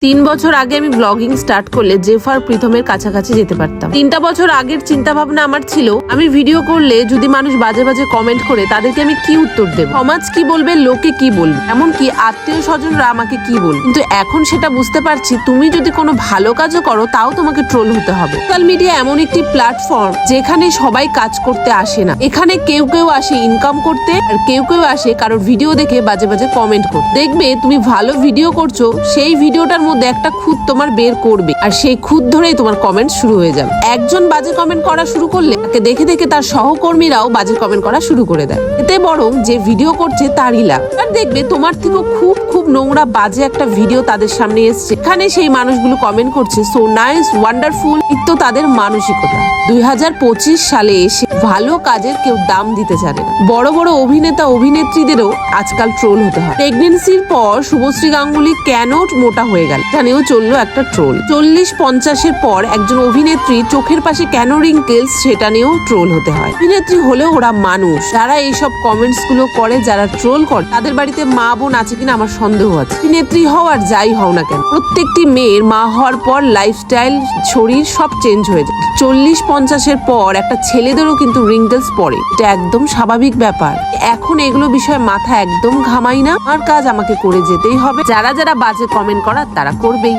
3 বছর আগে আমি ব্লগিং স্টার্ট করলে জেফার প্রীতমের কাছাকাছি যেতে পারতাম। 3টা বছর আগের চিন্তা ভাবনা আমার ছিল, আমি ভিডিও করলে যদি মানুষ বাজে বাজে কমেন্ট করে তাদেরকে আমি কি উত্তর দেব, সমাজ কি বলবে, লোকে কি বলবে, এমনকি আত্মীয় স্বজনরা আমাকে কি বলবে। কিন্তু এখন সেটা বুঝতে পারছি, তুমি যদি কোনো ভালো কাজও করো তাও তোমাকে ট্রোল হতে হবে। সোশ্যাল মিডিয়া এমন একটি প্ল্যাটফর্ম যেখানে সবাই কাজ করতে আসে না। এখানে কেউ কেউ আসে ইনকাম করতে, আর কেউ কেউ আসে কারোর ভিডিও দেখে বাজে বাজে কমেন্ট করতে। দেখবে তুমি ভালো ভিডিও করছো, সেই ভিডিওটার মধ্যে একটা খুঁত তোমার বের করবে, আর সেই খুঁত ধরেই তোমার কমেন্ট শুরু হয়ে যাবে। একজন বাজে কমেন্ট করা শুরু করলে তাকে দেখে দেখে তার সহকর্মীরাও বাজে কমেন্ট করা শুরু করে দেয়। এতে বরং যে ভিডিও করছে তারই লাভ। আর দেখবে তোমার থেকেও খুব খুব নোংরা বাজে একটা ভিডিও তাদের সামনে এসছে, এখানে সেই মানুষগুলো কমেন্ট করছে সো নাইস, ওয়ান্ডারফুল। তো তাদের মানসিকতা 2025 সালে এসে ভালো কাজের কেউ দাম দিতে জানে না। বড় বড় অভিনেতা অভিনেত্রীদেরও আজকাল ট্রোল হতে হয়। প্রেগনেন্সির পর শুভশ্রী গাঙ্গুলি কেন মোটা হয়ে গেল জানেও চললো একটা ট্রোল। 40-50-এর পর একজন অভিনেত্রী চোখের পাশে কেন রিঙ্কেলস, সেটা নিয়েও ট্রোল হতে হয়। অভিনেত্রী হলেও ওরা মানুষ। যারা এইসব কমেন্টস গুলো করে, যারা ট্রোল করে, তাদের বাড়িতে মা বোন আছে কিনা আমার সন্দেহ আছে। অভিনেত্রী হও আর যাই হও না কেন, প্রত্যেকটি মেয়ের মা হওয়ার পর লাইফস্টাইল, শরীর সব চেঞ্জ হয়ে যায়। 40-50-এর পর একটা ছেলেদেরও কিন্তু রিঙ্কেলস পড়ে, এটা একদম স্বাভাবিক ব্যাপার। এখন এগুলো বিষয়ে মাথা একদম ঘামাই না, আমার কাজ আমাকে করে যেতেই হবে। যারা যারা বাজে কমেন্ট করার তারা করবেই।